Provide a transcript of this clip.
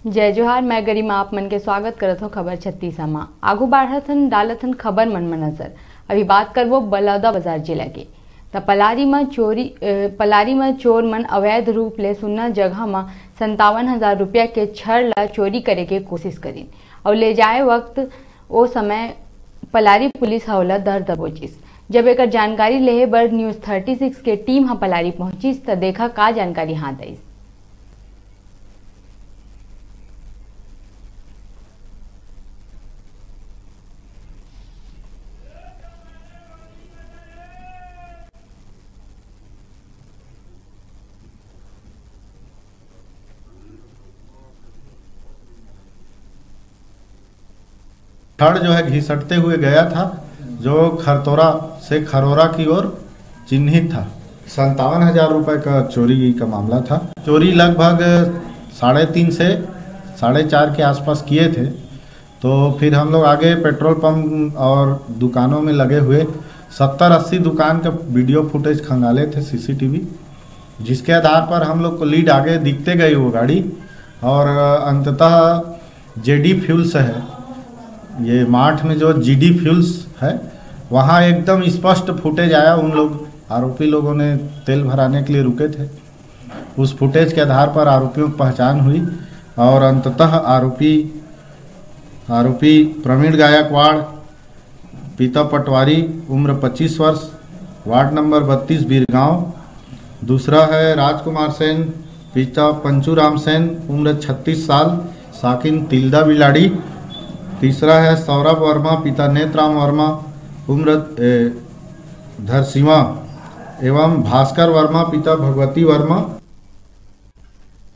जय जोहार। मैं गरिमा आप मन के स्वागत करत हूँ खबर 36 में। आगू बाढ़थन डालथन खबर मन में नजर। अभी बात करबो बलौदाबाजार जिला के। पलारी में चोर मन अवैध रूप ले सुन्ना जगह में 57,000 रुपया के छड़ ला चोरी करे के कोशिश करीन और ले जाए वक्त ओ समय पलारी पुलिस हवला दर दबोचिस। जब एक जानकारी लेहे बर न्यूज़ 36 के टीम हाँ पलारी पहुंचिस तो देखा का जानकारी हाथ आईस। छड़ जो है घिसटते हुए गया था, जो खरतोरा से खरोरा की ओर चिन्हित था। 57,000 रुपये का चोरी का मामला था। चोरी लगभग 3:30 से 4:30 के आसपास किए थे। तो फिर हम लोग आगे पेट्रोल पंप और दुकानों में लगे हुए 70-80 दुकान का वीडियो फुटेज खंगाले थे सीसीटीवी, जिसके आधार पर हम लोग को लीड आगे दिखते गई वो गाड़ी। और अंततः जेडी फ्यूल्स है, ये मार्ट में जो जीडी फ्यूल्स है, वहाँ एकदम स्पष्ट फुटेज आया। उन लोग आरोपी लोगों ने तेल भराने के लिए रुके थे। उस फुटेज के आधार पर आरोपियों की पहचान हुई और अंततः आरोपी प्रवीण गायकवाड़, पिता पटवारी, उम्र 25 वर्ष, वार्ड नंबर 32 बीरगांव। दूसरा है राजकुमार सेन, पिता पंचूराम सेन, उम्र 36 साल, साकिन तिल्दा बिलाड़ी। तीसरा है सौरभ वर्मा, पिता नेत्राम वर्मा, उम्र धरसीवा, एवं भास्कर वर्मा, पिता भगवती वर्मा,